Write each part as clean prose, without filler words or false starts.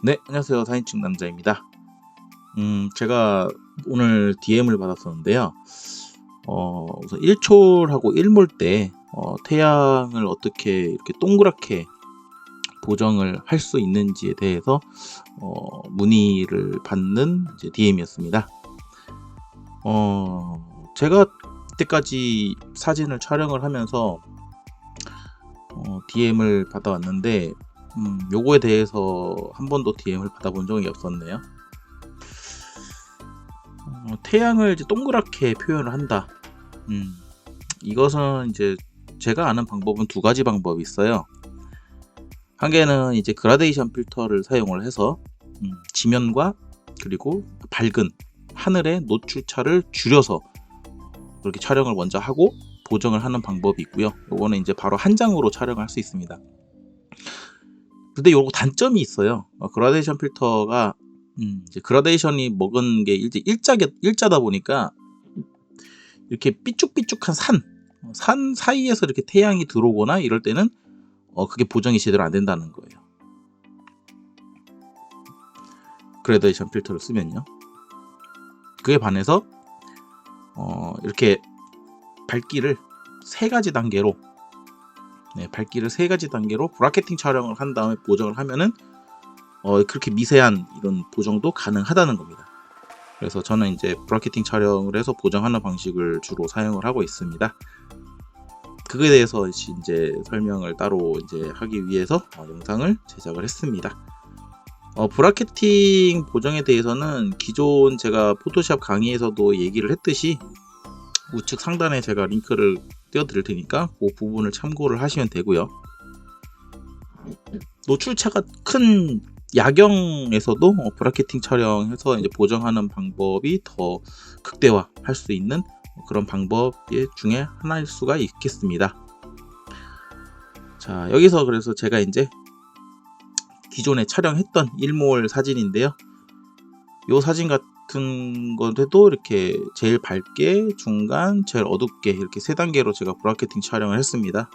네, 안녕하세요. 4인칭 남자입니다. 제가 오늘 DM을 받았었는데요. 우선 일출하고 일몰 때 태양을 어떻게 이렇게 동그랗게 보정을 할 수 있는지에 대해서 문의를 받는 이제 DM이었습니다. 제가 이때까지 사진을 촬영을 하면서 DM을 받아왔는데 요거에 대해서 한 번도 DM을 받아본 적이 없었네요. 태양을 이제 동그랗게 표현을 한다. 이것은 이제 제가 아는 방법은 두 가지 방법이 있어요. 한 개는 이제 그라데이션 필터를 사용을 해서 지면과 그리고 밝은 하늘의 노출차를 줄여서 그렇게 촬영을 먼저 하고 보정을 하는 방법이 있고요. 요거는 이제 바로 한 장으로 촬영을 할 수 있습니다. 근데 요거 단점이 있어요. 그라데이션 필터가 이제 그라데이션이 먹은 게 이제 일자다 보니까 이렇게 삐쭉삐쭉한 산 사이에서 이렇게 태양이 들어오거나 이럴 때는 그게 보정이 제대로 안 된다는 거예요. 그라데이션 필터를 쓰면요. 그에 반해서 이렇게 밝기를 세 가지 단계로 브라켓팅 촬영을 한 다음에 보정을 하면은 그렇게 미세한 이런 보정도 가능하다는 겁니다. 그래서 저는 이제 브라켓팅 촬영을 해서 보정하는 방식을 주로 사용을 하고 있습니다. 그거에 대해서 이제 설명을 따로 이제 하기 위해서 영상을 제작을 했습니다. 브라켓팅 보정에 대해서는 기존 제가 포토샵 강의에서도 얘기를 했듯이 우측 상단에 제가 링크를 띄워드릴 테니까 그 부분을 참고를 하시면 되고요. 노출차가 큰 야경에서도 브라켓팅 촬영해서 이제 보정하는 방법이 더 극대화할 수 있는 그런 방법 중에 하나일 수가 있겠습니다. 자, 여기서 그래서 제가 이제 기존에 촬영했던 일몰 사진인데요. 이 사진 같은 것에도 이렇게 제일 밝게, 중간, 제일 어둡게 이렇게 세 단계로 제가 브라켓팅 촬영을 했습니다.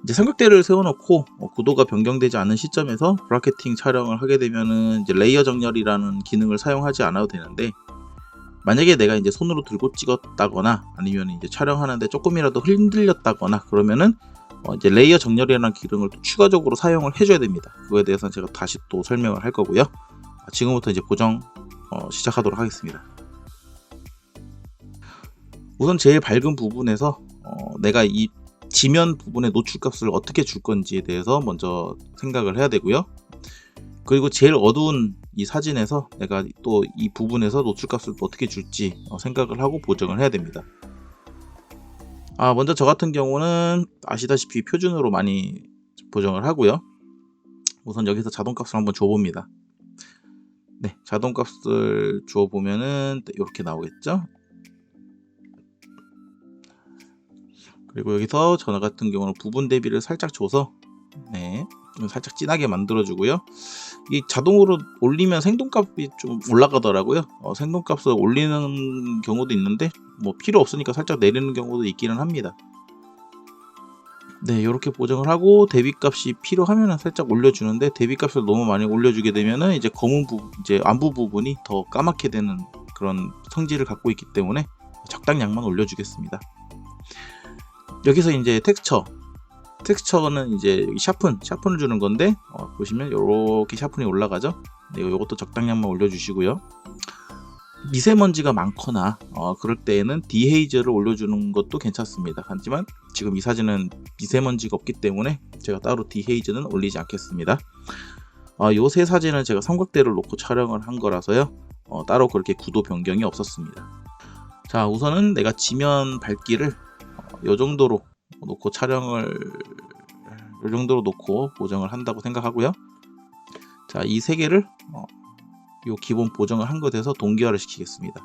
이제 삼각대를 세워놓고 고도가 변경되지 않은 시점에서 브라켓팅 촬영을 하게 되면은 이제 레이어 정렬이라는 기능을 사용하지 않아도 되는데, 만약에 내가 이제 손으로 들고 찍었다거나 아니면 이제 촬영하는데 조금이라도 흔들렸다거나 그러면은 이제 레이어 정렬이라는 기능을 또 추가적으로 사용을 해줘야 됩니다. 그거에 대해서는 제가 다시 또 설명을 할 거고요. 지금부터 이제 보정 시작하도록 하겠습니다. 우선 제일 밝은 부분에서 내가 이 지면 부분의 노출값을 어떻게 줄 건지에 대해서 먼저 생각을 해야 되고요. 그리고 제일 어두운 이 사진에서 내가 또 이 부분에서 노출값을 어떻게 줄지 생각을 하고 보정을 해야 됩니다. 먼저 저 같은 경우는 아시다시피 표준으로 많이 보정을 하고요. 우선 여기서 자동값을 한번 줘봅니다. 네, 자동값을 줘보면은 이렇게 나오겠죠. 그리고 여기서 저 같은 경우는 부분 대비를 살짝 줘서 살짝 진하게 만들어주고요. 이 자동으로 올리면 생동값이 좀 올라가더라고요. 생동값을 올리는 경우도 있는데 뭐 필요 없으니까 살짝 내리는 경우도 있기는 합니다. 네, 이렇게 보정을 하고 대비값이 필요하면 살짝 올려주는데, 대비값을 너무 많이 올려주게 되면은 이제 검은 부분, 이제 안부 부분이 더 까맣게 되는 그런 성질을 갖고 있기 때문에 적당량만 올려주겠습니다. 여기서 이제 텍스처는 이제 여기 샤픈을 주는 건데 보시면 이렇게 샤픈이 올라가죠. 네, 이것도 적당량만 올려주시고요. 미세먼지가 많거나 그럴 때에는 디헤이즈를 올려주는 것도 괜찮습니다. 하지만 지금 이 사진은 미세먼지가 없기 때문에 제가 따로 디헤이즈는 올리지 않겠습니다. 요 세 사진은 제가 삼각대를 놓고 촬영을 한 거라서요. 따로 그렇게 구도 변경이 없었습니다. 자, 우선은 내가 지면 밝기를 요 정도로 놓고 요 정도로 놓고 보정을 한다고 생각하고요. 자, 이 세 개를 요 기본 보정을 한 것에서 동기화를 시키겠습니다.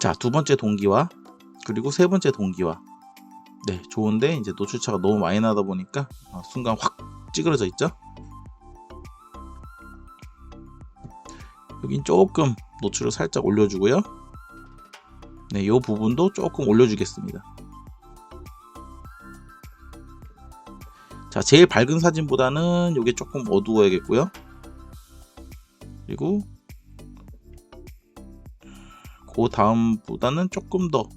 자, 두 번째 동기화 그리고 세 번째 동기화. 네, 좋은데 이제 노출차가 너무 많이 나다 보니까 순간 확 찌그러져 있죠. 여긴 조금 노출을 살짝 올려주고요. 네, 이 부분도 조금 올려주겠습니다. 자, 제일 밝은 사진보다는 이게 조금 어두워야겠고요. 그리고 그 다음보다는 조금 더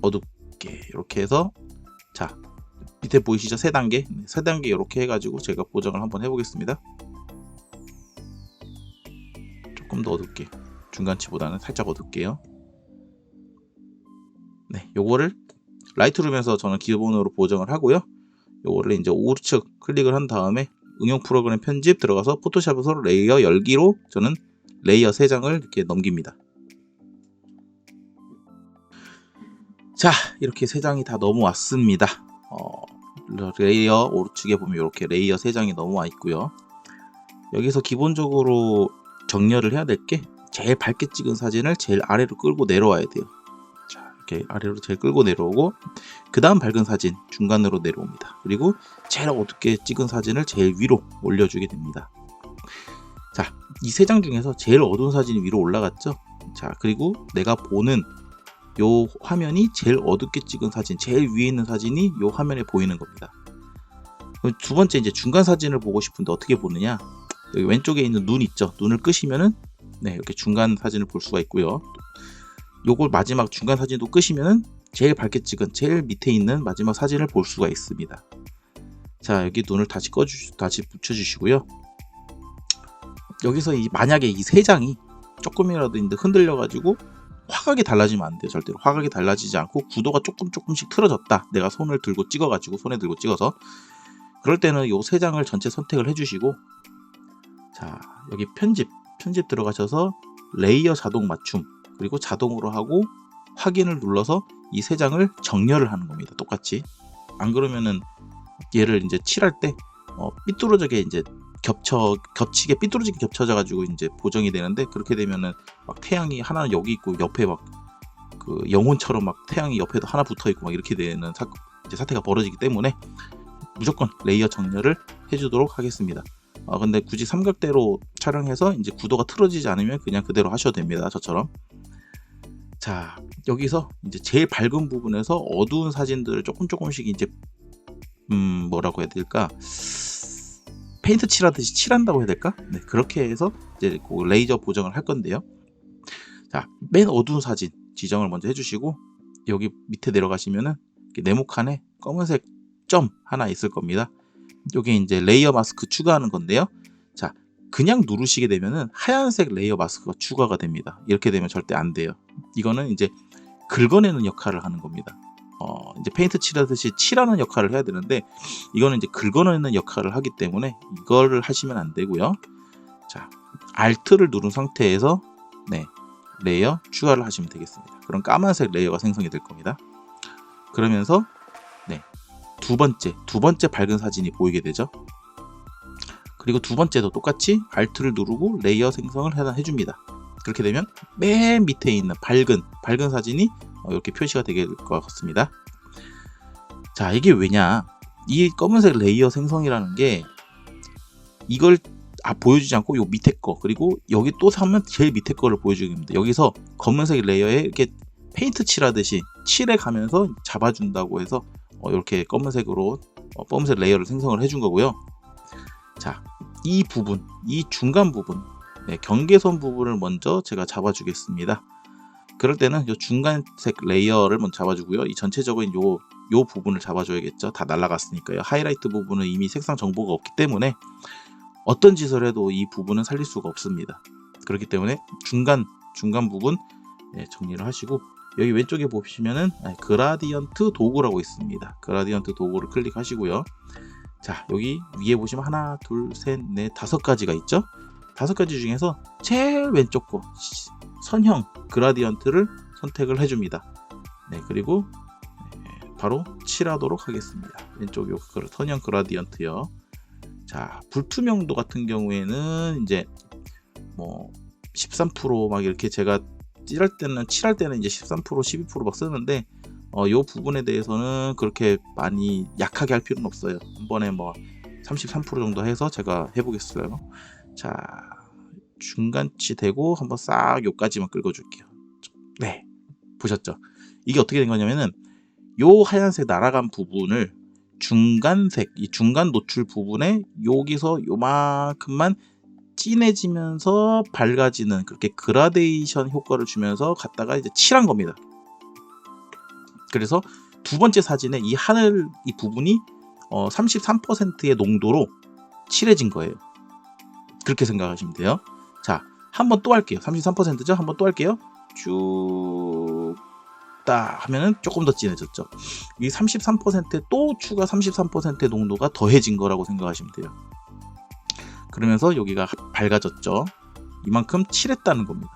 어둡게 이렇게 해서, 자, 밑에 보이시죠? 3단계. 3단계 이렇게 해가지고 제가 보정을 한번 해보겠습니다. 조금 더 어둡게, 중간치보다는 살짝 어둡게요. 네, 요거를 라이트룸에서 저는 기본으로 보정을 하고요. 요거를 이제 오른쪽 클릭을 한 다음에 응용 프로그램 편집 들어가서 포토샵에서 레이어 열기로 저는 레이어 3장을 이렇게 넘깁니다. 자, 이렇게 3장이 다 넘어왔습니다. 레이어 오른쪽에 보면 이렇게 레이어 3장이 넘어와 있고요. 여기서 기본적으로 정렬을 해야 될 게, 제일 밝게 찍은 사진을 제일 아래로 끌고 내려와야 돼요. 자, 이렇게 아래로 제일 끌고 내려오고, 그 다음 밝은 사진 중간으로 내려옵니다. 그리고 제일 어둡게 찍은 사진을 제일 위로 올려주게 됩니다. 자, 이 3장 중에서 제일 어두운 사진이 위로 올라갔죠. 자, 그리고 내가 보는 요 화면이 제일 어둡게 찍은 사진, 제일 위에 있는 사진이 요 화면에 보이는 겁니다. 두 번째, 이제 중간 사진을 보고 싶은데 어떻게 보느냐, 여기 왼쪽에 있는 눈 있죠. 눈을 끄시면은 네, 이렇게 중간 사진을 볼 수가 있고요. 요걸 마지막 중간 사진도 끄시면은 제일 밝게 찍은 제일 밑에 있는 마지막 사진을 볼 수가 있습니다. 자, 여기 눈을 다시 다시 붙여주시고요. 여기서 만약에 이 3장이 조금이라도 흔들려가지고 화각이 달라지면 안 돼요. 절대로 화각이 달라지지 않고 구도가 조금씩 틀어졌다, 내가 손을 들고 찍어가지고, 손에 들고 찍어서, 그럴 때는 요 3장을 전체 선택을 해주시고, 자, 여기 편집 들어가셔서 레이어 자동 맞춤, 그리고 자동으로 하고 확인을 눌러서 이 3장을 정렬을 하는 겁니다. 똑같이. 안 그러면은 얘를 이제 칠할 때 삐뚤어지게 이제 겹치게 삐뚤어지게 겹쳐져 가지고 이제 보정이 되는데, 그렇게 되면은 막 태양이 하나는 여기 있고 옆에 막 그 영혼처럼 막 태양이 옆에도 하나 붙어 있고 막 이렇게 되는 이제 사태가 벌어지기 때문에 무조건 레이어 정렬을 해주도록 하겠습니다. 근데 굳이 삼각대로 촬영해서 이제 구도가 틀어지지 않으면 그냥 그대로 하셔도 됩니다. 저처럼. 자, 여기서 이제 제일 밝은 부분에서 어두운 사진들을 조금씩 이제 뭐라고 해야 될까? 페인트 칠하듯이 칠한다고 해야 될까? 네, 그렇게 해서 이제 그 레이저 보정을 할 건데요. 자, 맨 어두운 사진 지정을 먼저 해주시고, 여기 밑에 내려가시면은 네모칸에 검은색 점 하나 있을 겁니다. 여기 이제 레이어 마스크 추가하는 건데요. 자, 그냥 누르시게 되면은 하얀색 레이어 마스크가 추가가 됩니다. 이렇게 되면 절대 안 돼요. 이거는 이제 긁어내는 역할을 하는 겁니다. 이제 페인트 칠하듯이 칠하는 역할을 해야 되는데, 이거는 이제 긁어내는 역할을 하기 때문에 이거를 하시면 안 되고요. 자, Alt를 누른 상태에서 네, 레이어 추가를 하시면 되겠습니다. 그럼 까만색 레이어가 생성이 될 겁니다. 그러면서 네, 두 번째 밝은 사진이 보이게 되죠. 그리고 두 번째도 똑같이 Alt를 누르고 레이어 생성을 해줍니다. 그렇게 되면 맨 밑에 있는 밝은 사진이 이렇게 표시가 되게 될 것 같습니다. 자, 이게 왜냐, 이 검은색 레이어 생성이라는 게 이걸 보여주지 않고 요 밑에 거, 그리고 여기 또 사면 제일 밑에 거를 보여주게 됩니다. 여기서 검은색 레이어에 이렇게 페인트 칠하듯이 칠해 가면서 잡아준다고 해서 이렇게 검은색으로 검은색 레이어를 생성을 해준 거고요. 자, 이 부분, 이 중간 부분, 네, 경계선 부분을 먼저 제가 잡아주겠습니다. 그럴 때는 이 중간색 레이어를 먼저 잡아주고요. 이 전체적인 요 부분을 잡아줘야겠죠. 다 날아갔으니까요. 하이라이트 부분은 이미 색상 정보가 없기 때문에 어떤 짓을 해도 이 부분은 살릴 수가 없습니다. 그렇기 때문에 중간 부분 정리를 하시고, 여기 왼쪽에 보시면은 그라디언트 도구라고 있습니다. 그라디언트 도구를 클릭하시고요. 자, 여기 위에 보시면 하나, 둘, 셋, 넷, 5가지가 있죠. 5가지 중에서 제일 왼쪽 거 선형 그라디언트를 선택을 해줍니다. 네, 그리고 바로 칠하도록 하겠습니다. 왼쪽 요 선형 그라디언트요. 자, 불투명도 같은 경우에는 이제 뭐 13% 막 이렇게 제가 칠할 때는 이제 13%, 12% 막 쓰는데 요 부분에 대해서는 그렇게 많이 약하게 할 필요는 없어요. 한 번에 뭐 33% 정도 해서 제가 해보겠어요. 자, 중간치 되고 한번 싹 요까지만 긁어줄게요. 네, 보셨죠? 이게 어떻게 된 거냐면은 요 하얀색 날아간 부분을 중간색, 이 중간 노출 부분에 여기서 요만큼만 진해지면서 밝아지는 그렇게 그라데이션 효과를 주면서 갖다가 이제 칠한 겁니다. 그래서 두 번째 사진에 이 하늘 이 부분이 33%의 농도로 칠해진 거예요. 그렇게 생각하시면 돼요. 자, 한번 또 할게요. 33%죠? 한번 또 할게요. 쭉 딱 하면은 조금 더 진해졌죠. 이 33%에 또 추가 33%의 농도가 더해진 거라고 생각하시면 돼요. 그러면서 여기가 밝아졌죠. 이만큼 칠했다는 겁니다.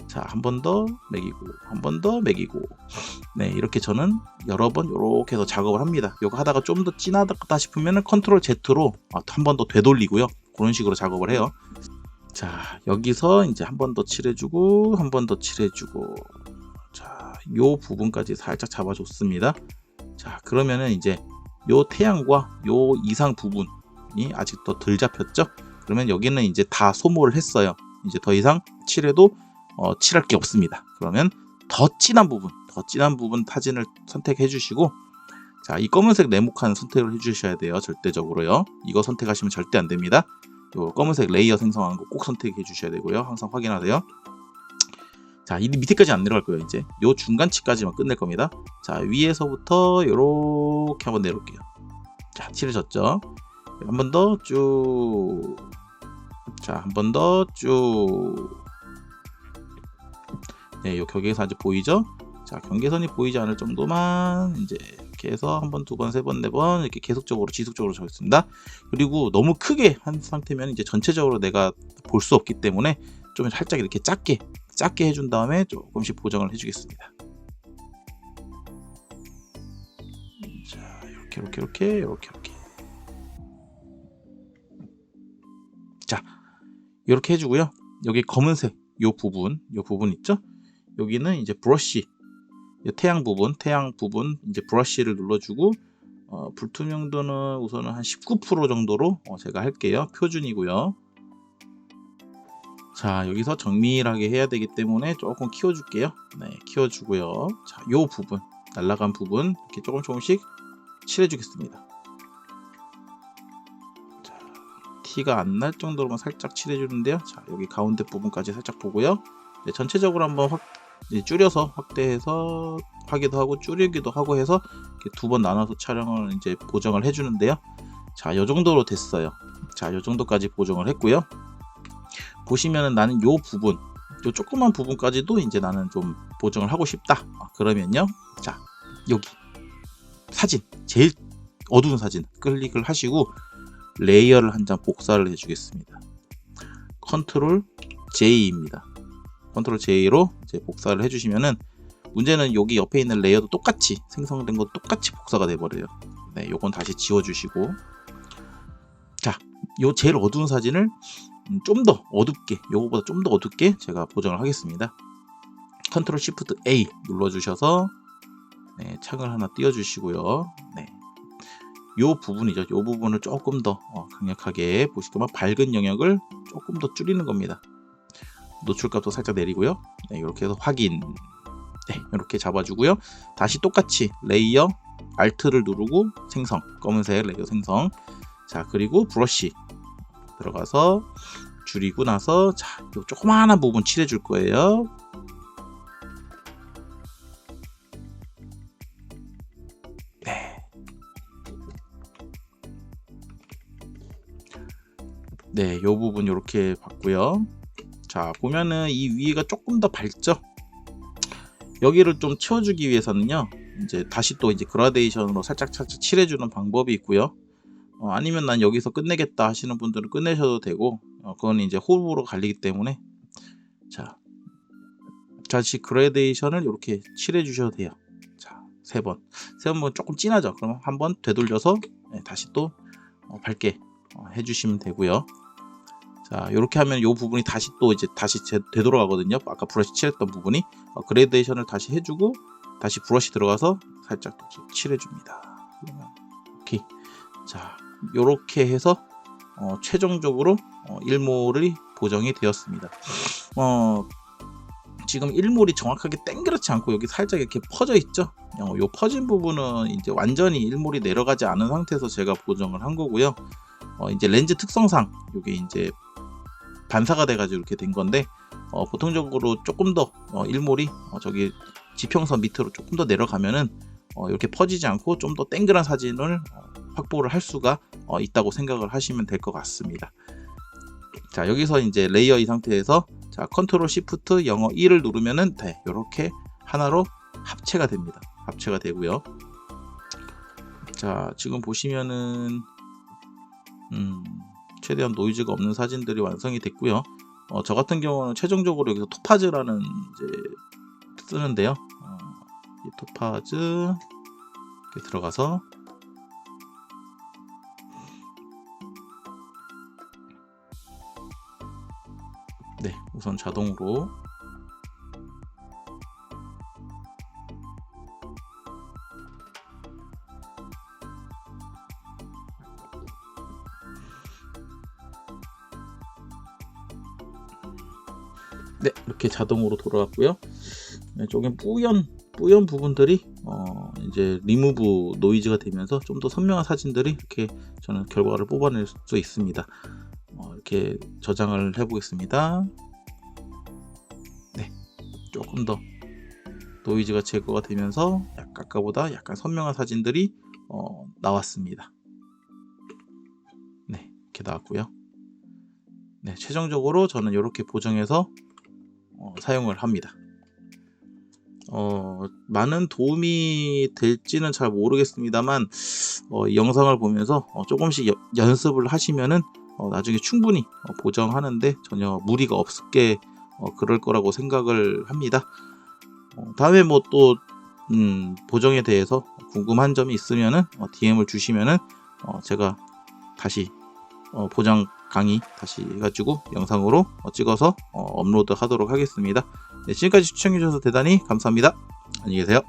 자, 한 번 더 매기고, 한 번 더 매기고. 네, 이렇게 저는 여러 번 이렇게 해서 작업을 합니다. 이거 하다가 좀 더 진하다 싶으면은 컨트롤 Z로 한 번 더 되돌리고요. 그런 식으로 작업을 해요. 자, 여기서 이제 한 번 더 칠해주고, 한 번 더 칠해주고. 자, 요 부분까지 살짝 잡아줬습니다. 자, 그러면은 이제 요 태양과 요 이상 부분이 아직 더 덜 잡혔죠? 그러면 여기는 이제 다 소모를 했어요. 이제 더 이상 칠해도 칠할 게 없습니다. 그러면 더 진한 부분 사진을 선택해 주시고, 자, 이 검은색 네모칸 선택을 해 주셔야 돼요. 절대적으로요. 이거 선택하시면 절대 안 됩니다. 요 검은색 레이어 생성하는 거 꼭 선택해 주셔야 되고요. 항상 확인하세요. 자, 이 밑에까지 안 내려갈 거예요. 이제 요 중간치까지만 끝낼 겁니다. 자, 위에서부터 요렇게 한번 내려올게요. 자, 칠해졌죠? 한 번 더 쭉. 자, 한 번 더 쭉. 네, 요 경계선 아직 보이죠? 자, 경계선이 보이지 않을 정도만 이제 이렇게 해서 한 번, 두 번, 세 번, 네 번 이렇게 계속적으로 지속적으로 적겠습니다. 그리고 너무 크게 한 상태면 이제 전체적으로 내가 볼 수 없기 때문에 좀 살짝 이렇게 작게 해준 다음에 조금씩 보정을 해주겠습니다. 자, 이렇게. 자, 이렇게 해주고요. 여기 검은색 요 부분 있죠? 여기는 이제 브러쉬, 태양 부분 이제 브러쉬를 눌러주고 불투명도는 우선은 한 19% 정도로 제가 할게요. 표준이고요. 자, 여기서 정밀하게 해야 되기 때문에 조금 키워줄게요. 네, 키워주고요. 자, 요 부분, 날아간 부분 이렇게 조금씩 칠해주겠습니다. 자, 티가 안 날 정도로만 살짝 칠해주는데요. 자, 여기 가운데 부분까지 살짝 보고요. 네, 전체적으로 한번 줄여서 확대해서 하기도 하고 줄이기도 하고 해서 이렇게 두 번 나눠서 촬영을 이제 보정을 해주는데요. 자, 요 정도로 됐어요. 자, 요 정도까지 보정을 했고요. 보시면은 나는 요 부분, 요 조그만 부분까지도 이제 나는 좀 보정을 하고 싶다. 그러면요. 자, 여기 사진, 제일 어두운 사진 클릭을 하시고 레이어를 한 장 복사를 해주겠습니다. 컨트롤 J입니다. 컨트롤 J로 이제 복사를 해주시면은 문제는 여기 옆에 있는 레이어도 똑같이 생성된 거 똑같이 복사가 돼버려요. 네, 요건 다시 지워주시고, 자, 요 제일 어두운 사진을 좀 더 어둡게, 요거보다 좀 더 어둡게 제가 보정을 하겠습니다. 컨트롤 시프트 A 눌러주셔서 네, 창을 하나 띄워주시고요. 네, 요 부분이죠. 요 부분을 조금 더 강력하게 보시면 밝은 영역을 조금 더 줄이는 겁니다. 노출값도 살짝 내리고요. 네, 이렇게 해서 확인. 네, 이렇게 잡아주고요. 다시 똑같이 레이어 Alt를 누르고 생성, 검은색 레이어 생성. 자, 그리고 브러쉬 들어가서 줄이고 나서 자, 요 조그마한 부분 칠해줄 거예요. 네, 요 부분 이렇게 봤고요. 자, 보면은 이 위가 조금 더 밝죠? 여기를 좀 채워주기 위해서는요, 이제 다시 또 이제 그라데이션으로 살짝 칠해주는 방법이 있고요. 아니면 난 여기서 끝내겠다 하시는 분들은 끝내셔도 되고, 그건 이제 호흡으로 갈리기 때문에, 자, 다시 그라데이션을 이렇게 칠해주셔도 돼요. 자, 세 번 조금 진하죠? 그럼 한번 되돌려서 다시 또 밝게 해주시면 되고요. 자, 이렇게 하면 이 부분이 다시 또 이제 다시 되돌아가거든요. 아까 브러쉬 칠했던 부분이 그레이데이션을 다시 해주고 다시 브러쉬 들어가서 살짝 칠해줍니다. 오케이. 자, 이렇게 해서 최종적으로 일몰이 보정이 되었습니다. 지금 일몰이 정확하게 땡그랗지 않고 여기 살짝 이렇게 퍼져 있죠. 요 퍼진 부분은 이제 완전히 일몰이 내려가지 않은 상태에서 제가 보정을 한 거고요. 이제 렌즈 특성상 이게 이제 반사가 돼가지고 이렇게 된 건데, 보통적으로 조금 더 일몰이 저기 지평선 밑으로 조금 더 내려가면은 이렇게 퍼지지 않고 좀 더 땡그란 사진을 확보를 할 수가 있다고 생각을 하시면 될 것 같습니다. 자, 여기서 이제 레이어 이 상태에서 자, 컨트롤 시프트 영어 2를 누르면은 이렇게 하나로 합체가 됩니다. 합체가 되고요. 자, 지금 보시면은 최대한 노이즈가 없는 사진들이 완성이 됐고요. 저 같은 경우는 최종적으로 여기서 토파즈라는 이제 쓰는데요. 이 토파즈 이렇게 들어가서 네, 우선 자동으로 네, 이렇게 자동으로 돌아왔고요. 네, 조금 뿌연 부분들이 이제 리무브 노이즈가 되면서 좀 더 선명한 사진들이 이렇게 저는 결과를 뽑아낼 수 있습니다. 이렇게 저장을 해보겠습니다. 네, 조금 더 노이즈가 제거가 되면서 아까보다 약간 선명한 사진들이 나왔습니다. 네, 이렇게 나왔고요. 네, 최종적으로 저는 이렇게 보정해서 사용을 합니다. 많은 도움이 될지는 잘 모르겠습니다만 영상을 보면서 조금씩 연습을 하시면은 나중에 충분히 보정하는데 전혀 무리가 없게 그럴 거라고 생각을 합니다. 다음에 뭐 또 보정에 대해서 궁금한 점이 있으면은 DM을 주시면은 제가 다시 보정 강의 다시 해가지고 영상으로 찍어서 업로드 하도록 하겠습니다. 네, 지금까지 시청해주셔서 대단히 감사합니다. 안녕히 계세요.